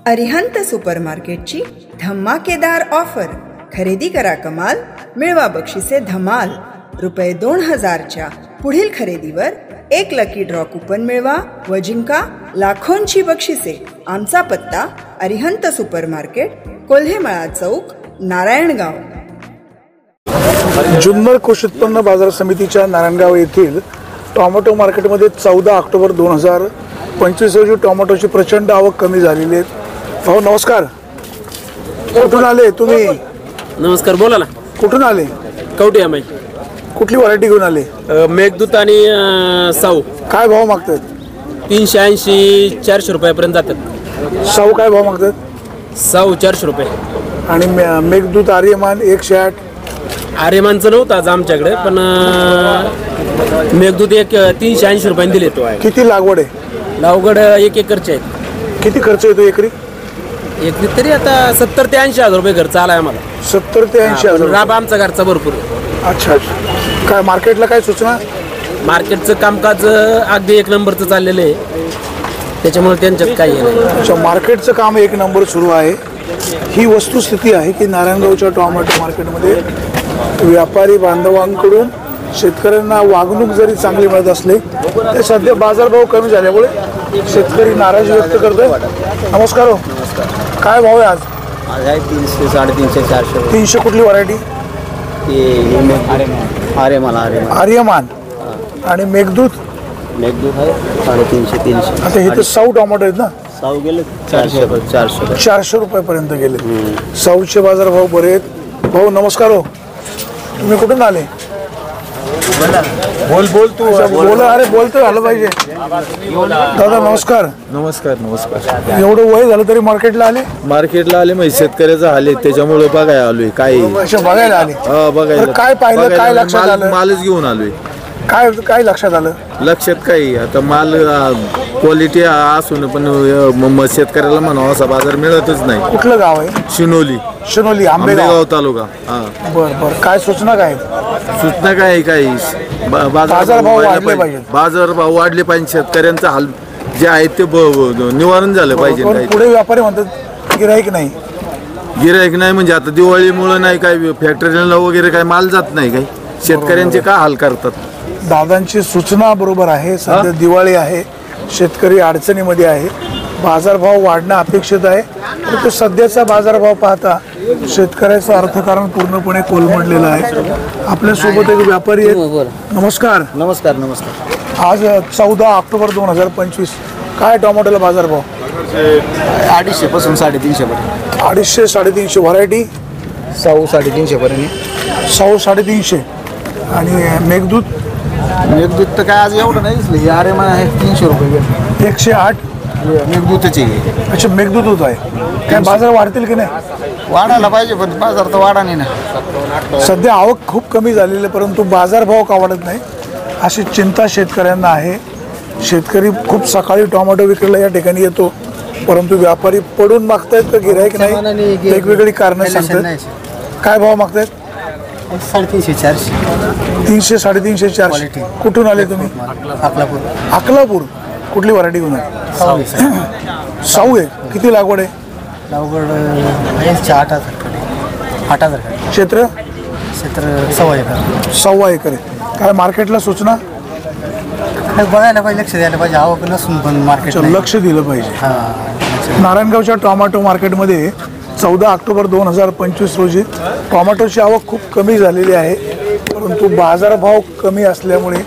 अरिहंत सुपरमार्केटची धमाकेदार ऑफर. खरेदी करा कमाल, मिळवा बक्षिसे धमाल. रुपये 2000च्या पुढील खरेदीवर 1 लकी ड्रॉ कुपन मिळवा व जिंका लाखोंची बक्षिसे. आमचा पत्ता अरिहंत सुपरमार्केट, कोल्हेमळा चौक, नारायणगाव. जुन्नर कृषी उत्पन्न बाजार समितीच्या नारायणगाव येथील टोमॅटो मार्केटमध्ये 14 ऑक्टोबर 2025 रोजी टोमॅटोची प्रचंड आवक कमी झालेली आहे. भाऊ नमस्कार, कुठून आले तुम्ही? नमस्कार, बोला ना. कुठून आले? कवठे आंबाई. कुठली व्हरायटी घेऊन आले? मेघदूत आणि साऊ. काय भाव मागतात? 380-400 रुपयापर्यंत जातात. साऊ काय भाव मागतात? साऊ 400 रुपये. आणि मेघदूत आर्यमान 108. आर्यमानचं नव्हतं आज आमच्याकडे, पण मेघदूत 380 रुपयांनी दिले. तो आहे. किती लागवड आहे? लागवड 1 एकरचे आहेत. किती खर्च येतो एकरी? एकरी तरी आता 70 ते 80 हजार रुपये खर्च आला आहे आम्हाला. 70 ते 80 हजार. राब आमचा घरचा भरपूर आहे. अच्छा. काय मार्केटला काय सूचना? मार्केटचं कामकाज अगदी 1 नंबरचं चाललेलं आहे, त्याच्यामुळे त्यांच्यात काही नाही. अच्छा, मार्केटचं काम 1 नंबर सुरू आहे. ही वस्तुस्थिती आहे की नारायणगावच्या टोमॅटो मार्केटमध्ये व्यापारी बांधवांकडून शेतकऱ्यांना वागणूक जरी चांगली मिळत असली तरी सध्या बाजारभाव कमी झाल्यामुळे शेतकरी नाराजी व्यक्त करतोय. नमस्कार. काय भाव आहे आज? आज आहे 300, 350, 400. 300. कुठली व्हरायटी? आर्यमान. आणि मेघदूत आहे 350, 300. आता हे तर साऊ टोमॅटो आहेत ना? साऊ गेले 400 रुपयापर्यंत गेले. साऊचे बाजारभाव बरे आहेत. भाऊ नमस्कार. हो, तुम्ही कुठून आले? बोल तू बोल. अरे बोलतो आलं पाहिजे. दादा नमस्कार. नमस्कार. एवढं वय झालं तरी मार्केटला आले? मार्केटला आले म्हणजे शेतकऱ्याचा हाल आहे, त्याच्यामुळे बघायला आलोय. काय बघायला आले? बघायला. काय पाहिलं? काय लक्षात आलं? मालच घेऊन आलोय. काय लक्षात आलं? लक्षात काही आता माल क्वालिटी असून पण शेतकऱ्याला म्हणावा असा बाजार मिळतच नाही. कुठलं गाव आहे? शिनोली आंबेगाव तालुका. बर. काय सूचना काय? सूचना काय बाजारभाव वाढले पाहिजे. शेतकऱ्यांचा हाल जे आहे ते निवारण झालं पाहिजे. पुढे व्यापारी म्हणतात गिराईक नाही म्हणजे आता दिवाळीमुळे नाही काय फॅक्टरीला वगैरे काय माल जात नाही. काय शेतकऱ्यांचे काय हाल करतात? दादांची सूचना बरोबर आहे. सध्या दिवाळी आहे, शेतकरी अडचणीमध्ये आहे, बाजारभाव वाढणं अपेक्षित आहे. परंतु सध्याचा बाजारभाव पाहता शेतकऱ्याचं अर्थकारण पूर्णपणे कोलमडलेलं आहे. आपल्यासोबत एक व्यापारी आहेत. नमस्कार. आज 14 ऑक्टोबर 2025. काय टोमॅटोला बाजारभाव? 250 पासून 350 पर्यंत. 250-350. व्हरायटी? साऊ 350 पर्यंत. साऊ 350. आणि मेघदूत तर काय आज एवढं नाही दिसलं. आर्यमान आहे 300 रुपये. 108. मेघदूतच आहे. अच्छा, मेघदूत होत आहे. काय बाजार वाढतील की नाही? वाढायला पाहिजे, पण बाजार तर वाढा नाही ना. सध्या आवक खूप कमी झालेली आहे, परंतु बाजारभाव का वाढत नाही अशी चिंता शेतकऱ्यांना आहे. शेतकरी खूप सकाळी टोमॅटो विक्रीला या ठिकाणी येतो, परंतु व्यापारी पडून मागतायत का गिराईक नाही, वेगवेगळी कारणं सांगतात. काय भाव मागतायत? 350, 400. 300, 350, 400. कुठून आले तुम्ही? अकलापूर. कुठली व्हरायटी घेऊन आहे? साऊ आहे. किती लागवड आहे? लागवड 8,000. क्षेत्र 1.25 एकर आहे. काय मार्केटला सूचना? बघायला पाहिजे, लक्ष द्यायला पाहिजे. आवक नसून पण मार्केट लक्ष दिलं पाहिजे. नारायणगावच्या टोमॅटो मार्केटमध्ये 14 ऑक्टोबर 2025 रोजी टोमॅटोची आवक खूप कमी झालेली आहे, परंतु बाजारभाव कमी असल्यामुळे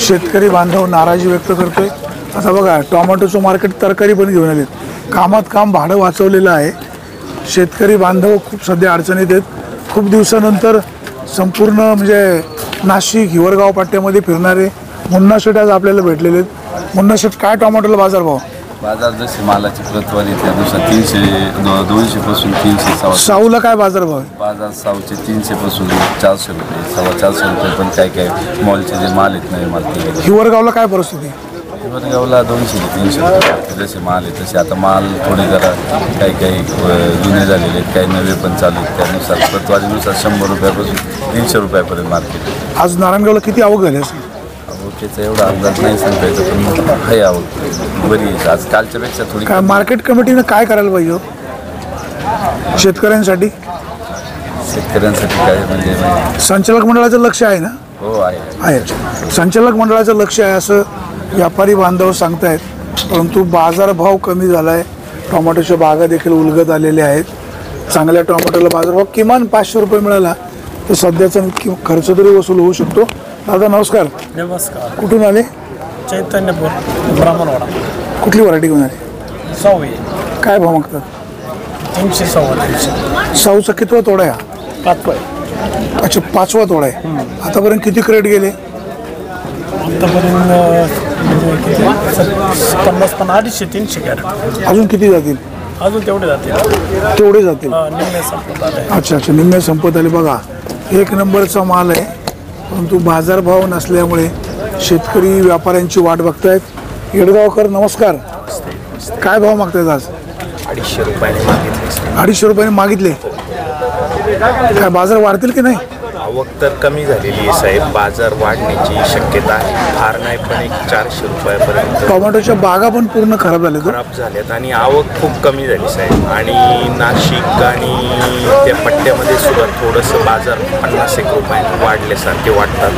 शेतकरी बांधव नाराजी व्यक्त करतोय. आता बघा, टोमॅटोचं मार्केट तरकारी पण घेऊन आलेत. कामात काम भाडं वाचवलेलं आहे. शेतकरी बांधव खूप सध्या अडचणीत आहेत. खूप दिवसानंतर संपूर्ण म्हणजे नाशिक हिवरगाव पट्ट्यामध्ये फिरणारे मुन्ना शेठ आज आपल्याला भेटलेले आहेत. मुन्ना शेठ, काय टोमॅटोला बाजारभाव? बाजार जशी मालाची प्रतवारी त्यानुसार 300, 200 पासून 300. साऊला काय बाजारभाव आहे? बाजार साऊचे 300 पासून 400 रुपये, 450 रुपये. पण काय मॉलचे जे माल आहेत नवे माल ते. हिवरगावला काय परिस्थिती? हिवरगावला 200 ते 300 रुपये जसे माल आहे तसे. आता माल थोडे जरा काही जुने झालेले आहेत, काही नवे पण चालू आहेत. त्यानुसार प्रतवारीनुसार 100 रुपयापासून 300 रुपयापर्यंत मार्केट. आज नारायणगावला किती आवक झाली असेल? आवकेचा एवढा अंदाज नाही सांगता येतं, पण आहे आवक बरी आहे आज कालच्यापेक्षा थोडी. काय मार्केट कमिटीनं काय करायला पाहिजे हो? शेतकऱ्यांसाठी काय म्हणजे संचालक मंडळाचं लक्ष आहे ना? हो आहे. संचालक मंडळाचं लक्ष आहे असं व्यापारी बांधव सांगतायत, परंतु बाजारभाव कमी झाला आहे. टोमॅटोच्या बागा देखील उलगत आलेल्या आहेत. चांगल्या टोमॅटोला बाजारभाव किमान 500 रुपये मिळाला तर सध्याचा खर्च तरी वसूल होऊ शकतो. दादा नमस्कार. नमस्कार. कुठून आले? चैतन्यपूर ब्राह्मणवाडा. कुठली व्हरायटी घेऊन आले? साऊ काय भाव मागतात? 300 300. साऊचा कितवा तोडा आहे? 5. अच्छा 5वा तोडा आहे. आतापर्यंत किती क्रेट गेले? आतापर्यंत म्हणजे किती 50 250 300 कॅरेट. अजून किती जातील? अजून तेवढे जातील. तेवढे जातील. निम्मे संपत आले. अच्छा निम्मे संपत आले. बघा 1 नंबरचा माल आहे, परंतु बाजारभाव नसल्यामुळे शेतकरी व्यापाऱ्यांची वाट बघतायत. येडगावकर नमस्कार. काय भाव मागतायत आज? 250 रुपयाने मागितले. 250 रुपयाने मागितले. काय बाजार वाढतील की नाही? आवक तर कमी झालेली आहे साहेब. बाजार वाढण्याची शक्यता आहे. फार नाही पण एक 400 रुपयापर्यंत टोमॅटोच्या बागा पण पूर्ण खराब झाल्या. खराब झाल्यात आणि आवक खूप कमी झाली साहेब. आणि नाशिक आणि त्या पट्ट्यामध्ये सुद्धा थोडंसं बाजार 50-1 रुपयाने वाढल्यासारखे वाटतात.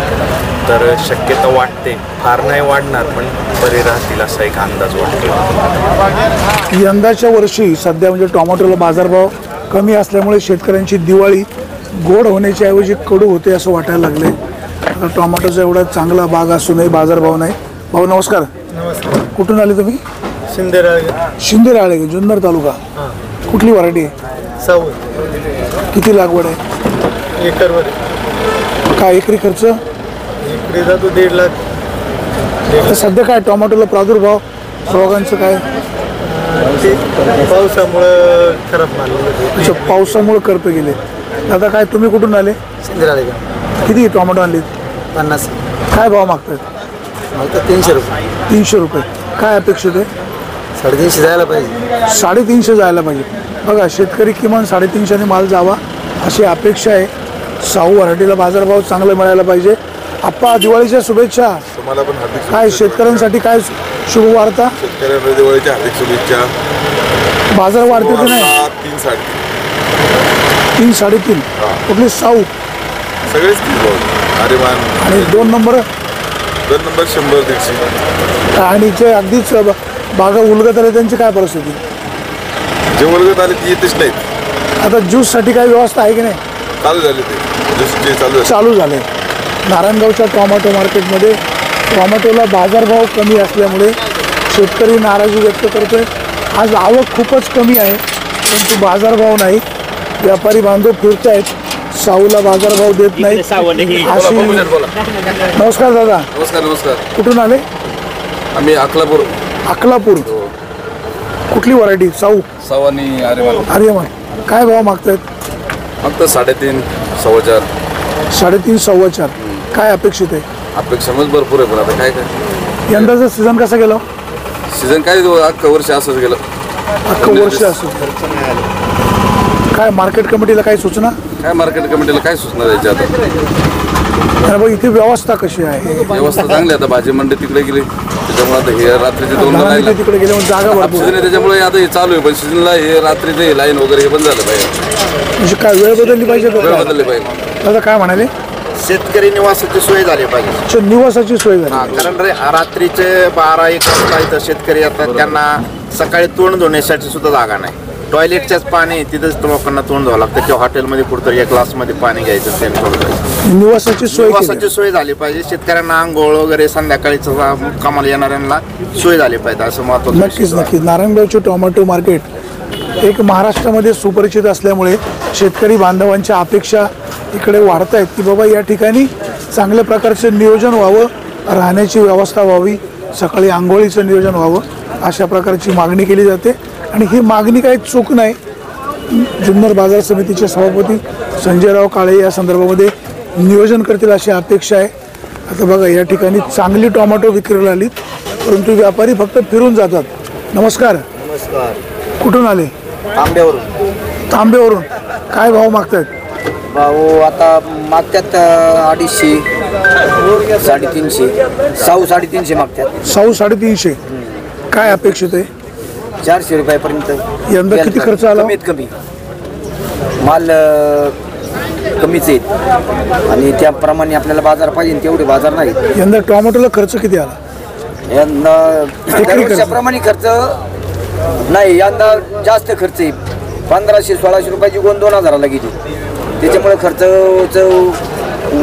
तर शक्यता वाटते. फार नाही वाढणार पण बरे राहतील असा एक अंदाज वाटतो. यंदाच्या वर्षी सध्या म्हणजे टोमॅटोला बाजारभाव कमी असल्यामुळे शेतकऱ्यांची दिवाळी गोड होण्याच्या ऐवजी कडू होते असं वाटायला लागले. आता टोमॅटोचा एवढा चांगला बाग असूनही बाजारभाव नाही. भाऊ नमस्कार. नमस्कार. कुठून आले तुम्ही? शिंदेराळे जुन्नर तालुका. कुठली व्हरायटी आहे? साऊ. किती लागवड आहे? एकरवर. काय एकरी खर्च? एकरी जातो 1.5 लाख. आता सध्या काय टोमॅटोला प्रादुर्भाव रोगांचं काय? पावसामुळं खराब माल. पावसामुळे करपे गेले. दादा काय तुम्ही कुठून आले? शिंदेराळे. किती टोमॅटो आणले? 50. काय भाव मागतात? मला 300 रुपये. 300 रुपये. काय अपेक्षित आहे? 350 जायला पाहिजे. 350 जायला पाहिजे. बघा शेतकरी किमान 350 माल जावा अशी अपेक्षा आहे. साऊ व्हरायटीला बाजारभाव चांगला मिळायला पाहिजे. आप्पा दिवाळीच्या शुभेच्छा. तुम्हाला पण हार्दिक काय शेतकऱ्यांसाठी काय शुभ वार्ता? शेतकऱ्यांना दिवाळीच्या हार्दिक शुभेच्छा. बाजार वाढते की नाही? 3 3.5. कुठली साऊ? सगळेच अरे मान. आणि 2 नंबर? 2 नंबर 100-150. आणि जे अगदीच बागा उलगत आले त्यांची काय परिस्थिती? जे वर्गात आले ती येतेच नाहीत. आता ज्यूससाठी काही व्यवस्था आहे की नाही? चालू झाले ते ज्यूसचे चालू झाले. नारायणगावच्या टोमॅटो मार्केटमध्ये टोमॅटोला बाजारभाव कमी असल्यामुळे शेतकरी नाराजी व्यक्त करतोय. आज आवक खूपच कमी आहे, परंतु बाजारभाव नाही. व्यापारी बांधव फिरत आहेत, साऊला बाजारभाव देत नाही अशी. नमस्कार दादा. नमस्कार. कुठून आले? आम्ही अकलापूर. कुठली व्हरायटी? साऊ. सवानी आर्यमान. काय भाव मागतायत? फक्त 3.5 4.25. 3.5 4.25. काय अपेक्षित आहे? अपेक्षा मग भरपूर आहे, पण आता काय यंदाचा सीझन कसा गेला? सीझन काय अख्खं वर्ष असंच गेलं. अख्खं वर्ष असं. काय मार्केट कमिटीला काही सूचना? काय मार्केट कमिटीला काय सूचना द्यायची आता? इथे व्यवस्था कशी आहे? व्यवस्था चांगली. आता भाजी मंडी तिकडे गेली, त्याच्यामुळे आता हे रात्रीचे 2 लाईन तिकडे गेले जागा भरपूर सीझन आहे, त्याच्यामुळे आता हे चालू आहे. पण सीझनला हे रात्रीचे लाईन वगैरे हे बंद झालं पाहिजे. म्हणजे काय वेळ बदलली पाहिजे? वेळ बदलली पाहिजे. दादा काय म्हणाले? शेतकरी निवासाची सोय झाली पाहिजे. निवासाची सोय झाली. कारण रात्रीचे 12-1 वाजता इथं शेतकरी येतात, त्यांना सकाळी तोंड धुण्यासाठी सुद्धा जागा नाही. टॉयलेटच्याच पाणी तिथंच लोकांना तोंड धुवावं लागतं. किंवा हॉटेलमध्ये कुठतरी 1 ग्लासमध्ये पाणी घ्यायचं. त्यांनी निवासाची सोय झाली पाहिजे. शेतकऱ्यांना आंघोळ वगैरे संध्याकाळीचा कामाला येणाऱ्यांना सोय झाली पाहिजे असं महत्त्वाचं. नक्कीच. नारायणगावचे टोमॅटो मार्केट एक महाराष्ट्रामध्ये सुपरिचित असल्यामुळे शेतकरी बांधवांच्या अपेक्षा इकडे वाढत आहेत की बाबा या ठिकाणी चांगल्या प्रकारचं नियोजन व्हावं, राहण्याची व्यवस्था व्हावी, सकाळी आंघोळीचं नियोजन व्हावं, अशा प्रकारची मागणी केली जाते. आणि ही मागणी काही चूक नाही. जुन्नर बाजार समितीचे सभापती संजयराव काळे या संदर्भामध्ये नियोजन करतील अशी अपेक्षा आहे. आता बघा या ठिकाणी चांगली टोमॅटो विक्रीला आली, परंतु व्यापारी फक्त फिरून जातात. नमस्कार. कुठून आले? तांब्यावरून. काय भाव मागतायत? भाऊ आता मागच्यात 250 350 साऊ 350 मागतात. साऊ 350. काय अपेक्षित आहे? 400 रुपयापर्यंत. यंदा किती खर्च आला? कमीत कमी माल कमीच आहेत आणि त्याप्रमाणे आपल्याला बाजार पाहिजे तेवढे बाजार नाही. यंदा टोमॅटोला खर्च किती आला? यंदा दरवर्षाप्रमाणे खर्च नाही, यंदा जास्त खर्च आहे. 1500-1600 रुपयाची गोण 2000ला गेली. त्याच्यामुळे खर्चाचं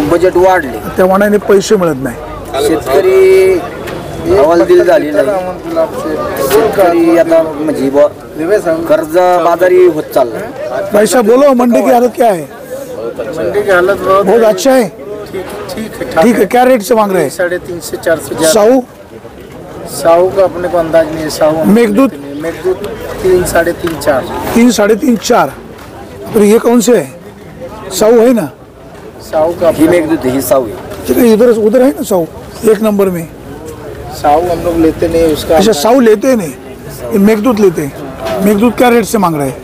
बजेट वाढले. त्या मनाने पैसे मिळत नाही. शेतकरी हवालदिल झाली नाही. शेतकरी आता म्हणजे कर्ज बाजारी होत चालला. पैसा बोलो, मंडी की हालत क्या है? मंडी की हालत बहुत अच्छा है. ठीक है, क्या रेट से मांग रहे हैं? 350-400. साऊ साहू का अपने को अंदाज नहीं है. साहू मेघदूत 3, 3.5, 4. 3, 3.5, 4. और ये कौन से है? साऊ है ना? साहू का ही मेघदूत ही साऊ है. ठीक है, इधर उधर है ना साऊ 1 नंबर में. साहू हम लोग लेते नहीं उसका. अच्छा, साऊ लेते नहीं, ये मेघदूत लेते हैं. मेघदूत क्या रेट से मांग रहे हैं?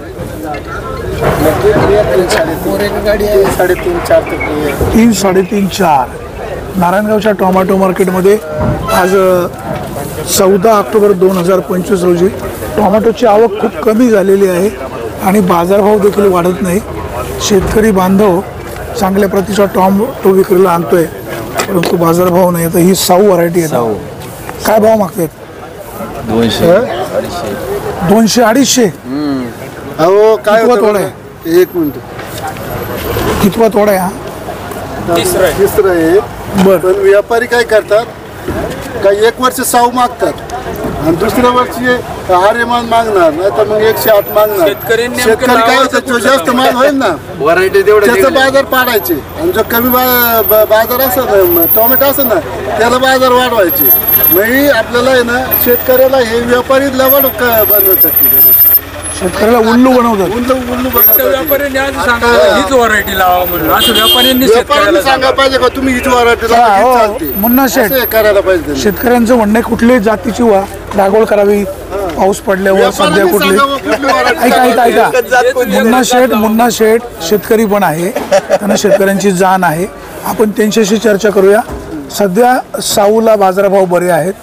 3.5-4 तक नहीं है. 3, 3.5, 4. नारायणगावच्या टोमॅटो मार्केटमध्ये आज 14 ऑक्टोबर 2025 रोजी टोमॅटोची आवक खूप कमी झालेली आहे आणि बाजारभाव देखील वाढत नाही. शेतकरी बांधव चांगल्या प्रतीचा टोमॅटो विक्रीला आणतोय, परंतु बाजारभाव नाही. आता ही साऊ व्हरायटी आहे. काय भाव मागतात? 200-250. अहो काय कितवा तोडा आहे? 1 मिनिट. कितवा तोडा आहे हा? तिसरं आहे. पण व्यापारी काय करतात, काही 1 वर्ष साऊ मागतात आणि दुसऱ्या वर्षी आर्यमान मागणार, नाही तर मग 108 मागणार. शेतकरी काय होतं, जो जास्त माल होईल ना व्हरायटी त्याचा बाजार पाडायचे आणि जो कमी बाजार असं ना टोमॅटो असं ना त्याला बाजार वाढवायचे. म्हणजे आपल्याला आहे ना शेतकऱ्याला हे व्यापारी लवड बनवतात. शेतकऱ्याला उल्लू बनवतात. उल्लू बनवतात. हीच व्हरायटी लावा म्हणून असं व्यापाऱ्यांनी सांगा पाहिजे का तुम्ही हीच व्हरायटी लावा, हीच चालते. मुन्ना शेठ, असं करायला पाहिजे. शेतकऱ्यांचं म्हणणं आहे कुठल्याही जातीची लागवड करावी पाऊस पडल्यावर. सध्या कुठली ऐका मुन्ना शेठ शेतकरी पण आहे, त्यांना शेतकऱ्यांची जाण आहे. आपण त्यांच्याशी चर्चा करूया. सध्या साऊला बाजारभाव बरे आहेत.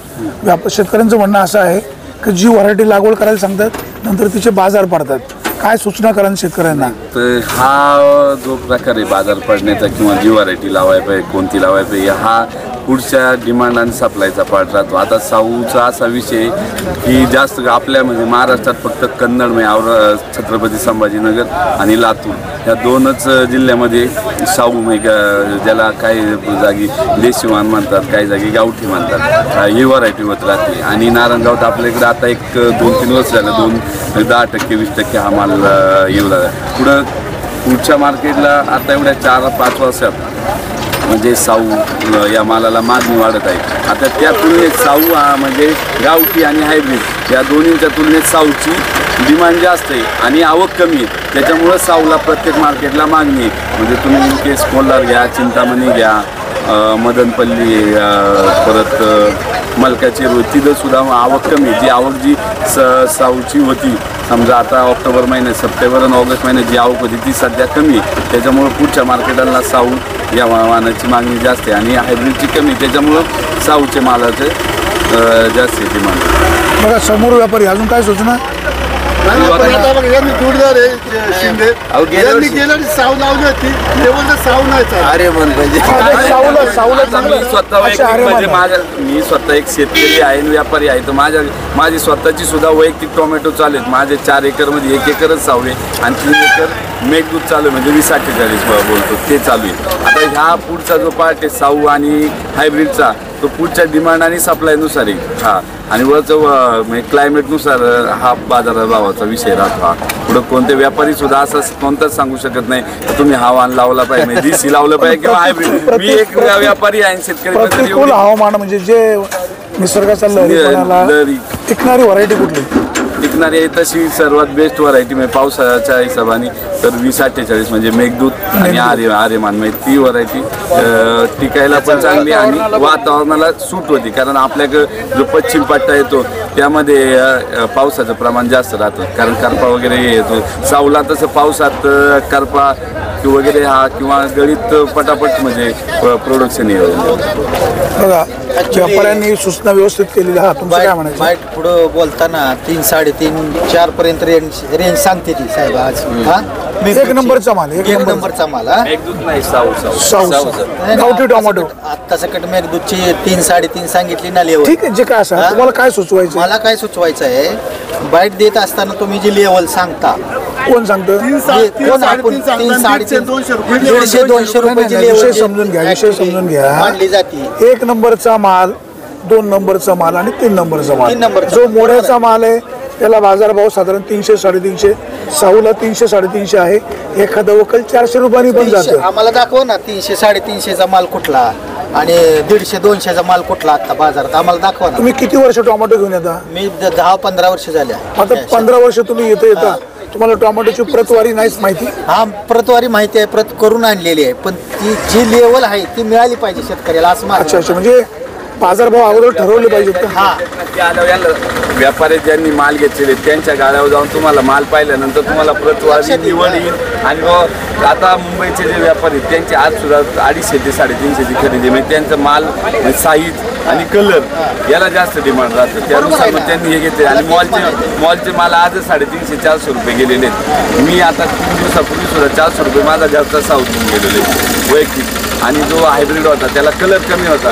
शेतकऱ्यांचं म्हणणं असं आहे की जी व्हरायटी लागवड करायला सांगतात नंतर तिचे बाजार पडतात. काय सूचना कराल शेतकऱ्यांना? तर हा जो प्रकार आहे बाजार पडण्याचा किंवा जी व्हरायटी लावायला पाहिजे, कोणती लावायला पाहिजे, हा पुढच्या डिमांड आणि सप्लायचा पार्ट राहतो. आता साऊचा असा विषय की जास्त आपल्या म्हणजे महाराष्ट्रात फक्त कन्नड म्हणजे छत्रपती संभाजीनगर आणि लातूर ह्या 2च जिल्ह्यामध्ये साऊ म्हणजे ज्याला काही जागी देशी वाण म्हणतात, काही जागी गावठी म्हणतात, ही व्हरायटी होत राहते. आणि नारायणगावात आपल्याकडे आता 1-2-3 वर्ष झालं 10%-20% हा माल येऊ लागला. पुढच्या मार्केटला आता एवढ्या 4-5 वर्षात म्हणजे साऊ या मालाला मागणी वाढत आहे. आता त्या तुलनेत साऊ हा म्हणजे गावठी आणि हायब्रिड या दोन्हींच्या तुलनेत साऊची डिमांड जास्त आहे आणि आवक कमी आहे. त्याच्यामुळं साऊला प्रत्येक मार्केटला मागणी आहे. म्हणजे तुम्ही केस कोल्हार घ्या, चिंतामणी घ्या, मदनपल्ली, परत मलकाची तिथं सुद्धा आवक कमी. जी आवक जी साऊची होती समजा आता ऑक्टोबर महिन्यात, सप्टेंबर आणि ऑगस्ट महिन्यात जी आवक होती ती सध्या कमी आहे. त्याच्यामुळं पुढच्या मार्केटाला साऊ या वाहनाची मागणी जास्त आहे आणि हायब्रिडची कमी. त्याच्यामुळं साऊचे मालाचे जास्त आहे डिमांड. बघा समोर व्यापारी अजून काय सूचना? यांनी जोडदार आहे शिंदे, यांनी गेल्या साऊ लावली होती, साऊ नाही. अरे मी स्वतः एक शेतकरी आहे, व्यापारी आहे. तर माझी स्वतःची सुद्धा वैयक्तिक टोमॅटो चालू आहेत. माझे 4 एकरमध्ये 1 एकरच साऊ आहे आणि 3 एकर मेघदूत चालू आहे. म्हणजे 2048 बोलतो ते चालू आहे. आता ह्या पुढचा जो पार्ट आहे साऊ आणि हायब्रिडचा तो पुढच्या डिमांड आणि सप्लायनुसार आहे. हा आणि वरचं म्हणजे क्लायमेटनुसार हा बाजारभावाचा विषय राहतो. हा पुढं कोणते व्यापारी सुद्धा असं कोणताच सांगू शकत नाही तुम्ही हा वाण लावला पाहिजे, देशी लावलं पाहिजे किंवा हायब्रिड. मी एक व्यापारी आहे, शेतकरी. प्रतिकूल हवामान म्हणजे जे निसर्गाचा लहरी टिकणारी व्हरायटी कुठली? टिकणारी आहे तशी सर्वात बेस्ट व्हरायटी म्हणजे पावसाच्या हिशोबाने तर 2048 म्हणजे मेघदूत आणि आर्यमान म्हणजे ती व्हरायटी टिकायला पण चांगली आणि वातावरणाला सूट होती. कारण आपल्याकडं जो पश्चिम पट्टा येतो त्यामध्ये पावसाचं प्रमाण जास्त राहतं, कारण करपा वगैरे येतो. साऊला तसं पावसात करपा वगैरे हा किंवा गळीत पटापट म्हणजे प्रोडक्शन येईल. बघा व्यापाऱ्यांनी सूचना व्यवस्थित केलेली. हा तुमचं काय म्हणायचं? बाईट पुढं बोलताना 3, 3.5, 4 पर्यंत रेंज सांगते ती साहेब आज. हा एक नंबरचा माल, एक नंबरचा माल. गावठी टोमॅटो आता सकट मेघदूतची 3, 3.5 सांगितली ना लेवल. ठीक आहे, जे काय असं तुम्हाला काय सुचवायचं? मला काय सुचवायचं आहे, बाईट देत असताना तुम्ही जी लेवल सांगता, कोण सांगतं? 3, 3.5, 200 रुपयाची विषय समजून घ्या, विषय समजून घ्या. मांडली जाते 1 नंबरचा माल, 2 नंबरचा माल आणि 3 नंबरचा माल. 3 नंबरचा. जो मोढ्याचा माल आहे त्याला बाजारभाव साधारण 300, 350. साऊला 300, 350 आहे. एखादा वकल 400 रुपयांनी पण जातं. आम्हाला दाखवा ना 300, 350चा माल कुठला आणि 150, 200चा माल कुठला आता बाजारात आम्हाला दाखवा ना. तुम्ही किती वर्ष टोमॅटो घेऊन येता? मी 10-15 वर्ष झाल्या. आता 15 वर्ष तुम्ही येता, तुम्हाला टोमॅटोची प्रतवारी नाहीच माहिती? हा, प्रतवारी माहिती आहे, प्रत करून आणलेली आहे, पण ती जी लेवल आहे ती मिळाली पाहिजे शेतकऱ्याला असं. अच्छा, म्हणजे बाजारभाव अगोदर ठरवले पाहिजेत का? हा, व्यापारी ज्यांनी माल घेतलेले त्यांच्या गाड्यावर जाऊन तुम्हाला माल पाहिल्यानंतर तुम्हाला प्रतवारी निवड येईल. आणि मग आता मुंबईचे जे व्यापारी त्यांचे आज सुद्धा 250 ते 350ची खरेदी, म्हणजे त्यांचं माल साईज आणि कलर याला जास्त डिमांड राहतं. त्यानुसार मग त्यांनी हे घेतले. आणि मॉलचे माल आजच 350, 400 रुपये गेलेले आहेत. मी आता 3 दिवसापूर्वी सुद्धा 400 रुपये माझा जास्त साऊथ गेलेले वैयक्तिक. आणि जो हायब्रिड होता त्याला कलर कमी होता,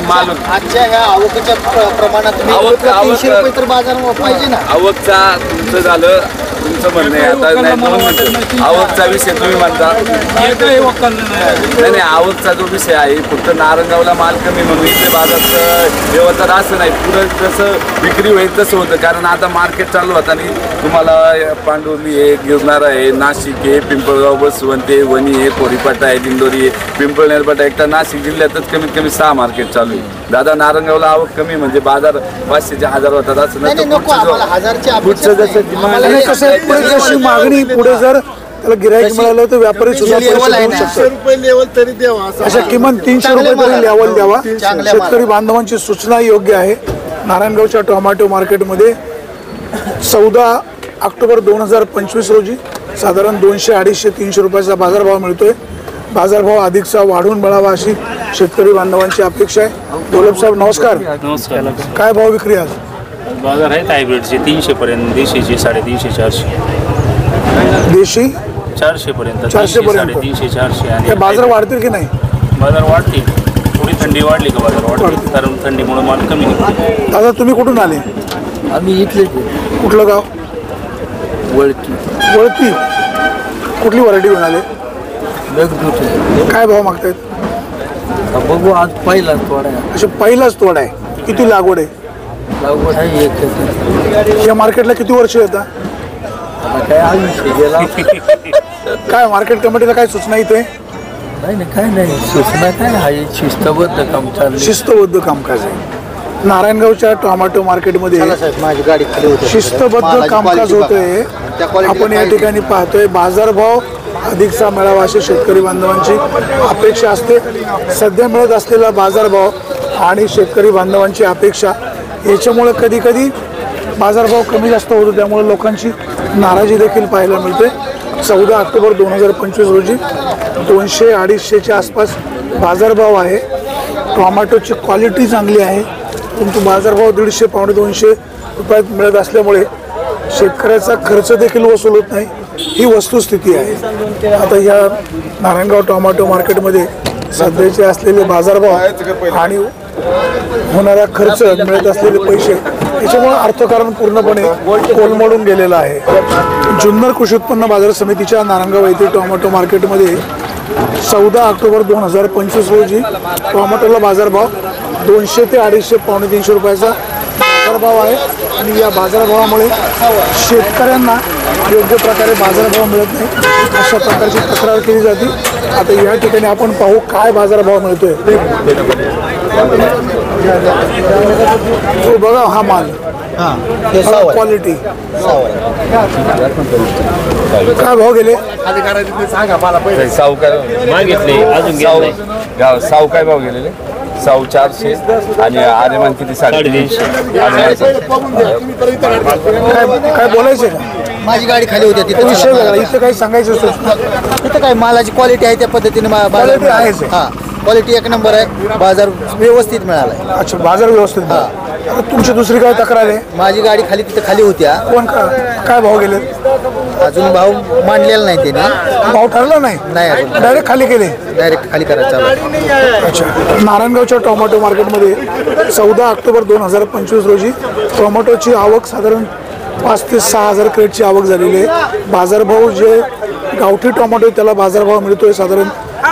माल आजच्या ह्या आवकीच्या प्रमाणात 300 रुपये तर बाजार पाहिजे ना. आवकचा तुमचं झालं, तुमचं म्हणणं आहे. आता नाही 2 मिनिटं. आवकचा विषय तुम्ही म्हणता नाही, आवकचा जो विषय आहे फक्त नारंगावला माल कमी म्हणून इथे बाजारात व्यवहार असं नाही. पुढं जसं विक्री होईल तसं होतं, कारण आता मार्केट चालू होतं आणि तुम्हाला पांडुर्ली आहे, गिरणारा आहे, नाशिक आहे, पिंपळगाव, बसवंत आहे, वणी आहे, कोरीपाटा आहे, दिंडोरी आहे, पिंपळनेरपाटा. एकटा नाशिक जिल्ह्यातच कमीत कमी 6 मार्केट चालू आहे. दादा नारंगावला आवक कमी म्हणजे बाजार 500 ते 1000 होतात असं नाही. पुढचं जसं जशी मागणी पुढे जर त्याला गिराईक मिळालं तर व्यापारी सुद्धा लेवल तरी द्यावा. अशा किमान 300 रुपये तरी लेवल द्यावा. शेतकरी बांधवांची सूचना योग्य आहे. नारायणगावच्या टोमॅटो मार्केटमध्ये 14 ऑक्टोबर 2025 रोजी साधारण 200, 250, 300 रुपयाचा बाजारभाव मिळतोय. बाजारभाव अधिकचा वाढून मिळावा अशी शेतकरी बांधवांची अपेक्षा आहे. दौलत साहेब नमस्कार. नमस्कार. काय भाव विक्री आज? बाजार आहेत हायब्रिडचे 300 पर्यंत, देशीचे 350, 400. देशी 400 पर्यंत, 400 पर्यंत, 350, 400. आणि बाजार वाढतील की नाही? बाजार वाढतील. थोडी थंडी वाढली का बाजार वाढतील, कारण थंडीमुळे माल कमी निघतो. दादा तुम्ही कुठून आले? आम्ही इथले. कुठलं गाव? वळकी. वळकी. कुठली व्हरायटी घेऊन आले? काय भाव मागतायत? बघू, आज पहिलाच तोडा आहे. अच्छा, पहिलाच तोडा आहे. किती लागवड आहे? लागवड आहे 1 या मार्केटला किती वर्ष येतात? काय आयुष्य गेला. काय मार्केट कमिटीला काय सूचना इथे? नाही, काय नाही सूचना, काय आहे शिस्तबद्ध काम चालू. शिस्तबद्ध कामकाज आहे. नारायणगावच्या टोमॅटो मार्केटमध्ये माझी गाडी खाली होती. शिस्तबद्ध कामकाज होतंय. आपण या ठिकाणी पाहतोय बाजारभाव अधिकचा मिळावा अशी शेतकरी बांधवांची अपेक्षा असते. सध्या मिळत असलेला बाजारभाव आणि शेतकरी बांधवांची अपेक्षा याच्यामुळे कधी कधी बाजारभाव कमी जास्त होतो, त्यामुळे लोकांची नाराजी देखील पाहायला मिळते. 14 ऑक्टोबर 2025 रोजी 200, 250च्या आसपास बाजारभाव आहे. टोमॅटोची क्वालिटी चांगली आहे, परंतु बाजारभाव 150, 250 रुपयात मिळत असल्यामुळे शेतकऱ्याचा खर्च देखील वसूल होत नाही. ही वस्तुस्थिती आहे. आता या नारायणगाव टोमॅटो मार्केटमध्ये सध्याचे असलेले बाजारभाव आणि होणारा खर्च, मिळत असलेले पैसे याच्यामुळे अर्थकारण पूर्णपणे कोलमडून गेलेलं आहे. जुन्नर कृषी उत्पन्न बाजार समितीच्या नारायणगाव येथील टोमॅटो मार्केटमध्ये 14 ऑक्टोबर 2025 रोजी टोमॅटोला बाजारभाव 200 ते 250, 350 रुपयाचा बाजारभाव आहे. आणि या बाजारभावामुळे शेतकऱ्यांना योग्य प्रकारे बाजारभाव मिळत नाही अशा प्रकारची तक्रार केली जाते. आता या ठिकाणी आपण पाहू काय बाजारभाव मिळतोय. तो बघा हा माल, क्वालिटी काय भाव गेले? साऊ काय भाव गेलेले? साऊ 400 आणि आर्यमान किती 350. काय बोलायचं का? माझी गाडी खाली होती तिथे विषय वेगळा. इथं काही सांगायचं असतं इथं काय मालाची क्वालिटी आहे त्या पद्धतीने Quality आहेच. हा क्वालिटी एक नंबर आहे. बाजार व्यवस्थित मिळाला. अच्छा, बाजार व्यवस्थित. आता तुमची दुसरी काय तक्रार आहे? माझी गाडी खाली तिथे खाली होत्या. कोण काय भाव गेले? अजून भाव मांडलेला नाही त्याने. भाव ठरला नाही? नाही अजून. डायरेक्ट खाली केले? डायरेक्ट खाली करायचं. अच्छा. नारायणगावच्या टोमॅटो मार्केटमध्ये 14 ऑक्टोबर 2025 रोजी टोमॅटोची आवक साधारण 5 ते 6 हजार क्रेटची आवक झालेली आहे. बाजारभाव जे गावठी टोमॅटो त्याला बाजारभाव मिळतोय साधारण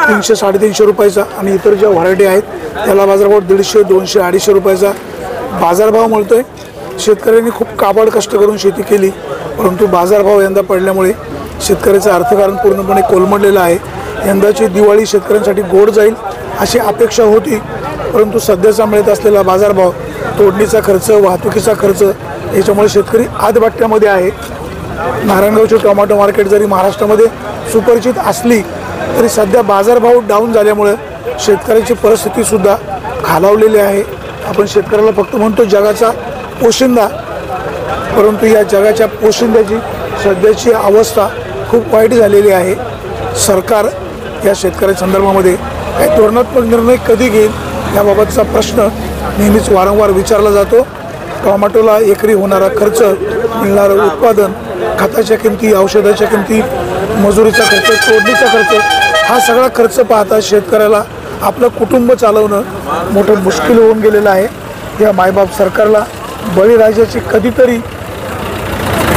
300-350 रुपयाचा आणि इतर ज्या व्हरायटी आहेत त्याला बाजारभाव 150, 200, 250 रुपयाचा बाजारभाव मिळतोय. शेतकऱ्यांनी खूप काबाड कष्ट करून शेती केली, परंतु बाजारभाव यंदा पडल्यामुळे शेतकऱ्याचं अर्थकारण पूर्णपणे कोलमडलेलं आहे. यंदाची दिवाळी शेतकऱ्यांसाठी गोड जाईल अशी अपेक्षा होती, परंतु सध्याचा मिळत असलेला बाजारभाव, तोडणीचा खर्च, वाहतुकीचा खर्च याच्यामुळे शेतकरी आदबाट्यामध्ये आहे. नारायणगावची टोमॅटो मार्केट जरी महाराष्ट्रामध्ये सुपरिचित असली तरी सध्या बाजारभाव डाऊन झाल्यामुळे शेतकऱ्याची परिस्थितीसुद्धा खालावलेली आहे. आपण शेतकऱ्याला फक्त म्हणतो जगाचा पोशिंदा, परंतु या जगाच्या पोशिंद्याची सध्याची अवस्था खूप वाईट झालेली आहे. सरकार या शेतकऱ्या संदर्भामध्ये काही धोरणात्मक निर्णय कधी घेईल याबाबतचा प्रश्न नेहमीच वारंवार विचारला जातो. टोमॅटोला एकरी होणारा खर्च, मिळणारं उत्पादन, खताच्या किमती, औषधाच्या किमती, मजुरीचा खर्च, तोडणीचा खर्च, हा सगळा खर्च पाहता शेतकऱ्याला आपलं कुटुंब चालवणं मोठं मुश्किल होऊन गेलेलं आहे. या मायबाप सरकारला बळीराजाची कधीतरी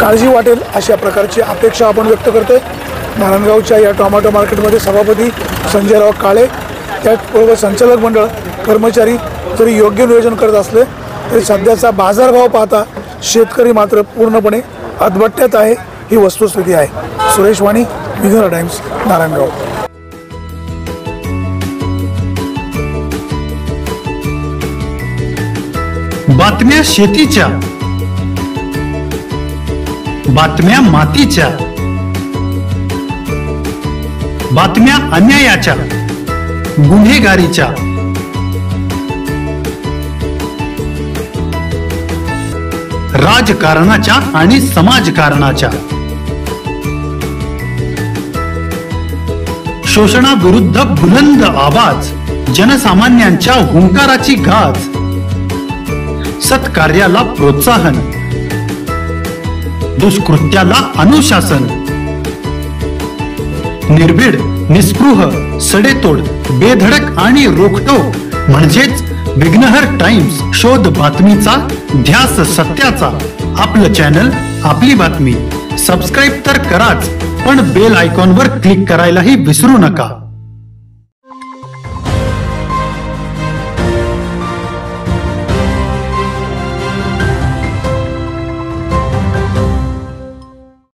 काळजी वाटेल अशा प्रकारची अपेक्षा आपण व्यक्त करतोय. नारायणगावच्या या टोमॅटो मार्केटमध्ये सभापती संजयराव काळे, त्याचबरोबर संचालक मंडळ कर्मचारी जरी योग्य नियोजन करत असले तरी सध्याचा बाजारभाव पाहता शेतकरी मात्र पूर्णपणे अदबट्ट्यात आहे, ही वस्तुस्थिती आहे. सुरेश वाणी, विघ्नर टाइम्स, नारायणगाव. बातम्या शेतीच्या, बातम्या मातीच्या, बातम्या अन्यायाच्या, गुन्हेगारीच्या, राजकारणाच्या आणि समाजकारणाच्या, शोषणाविरुद्ध बुलंद आवाज, जनसामान्यांच्या हुंकाराची गाज, सत्कार्याला प्रोत्साहन, दुष्कृत्याला अनुशासन, निर्भीड, निस्पृह, सडेतोड, बेधडक आणि रोखटोक म्हणजेच विघ्नहर टाइम्स. शोध बातमीचा, ध्यास सत्याचा. आपलं चॅनल, आपली बातमी. सबस्क्राईब तर कराच, पण बेल आयकॉनवर क्लिक करायलाही विसरू नका.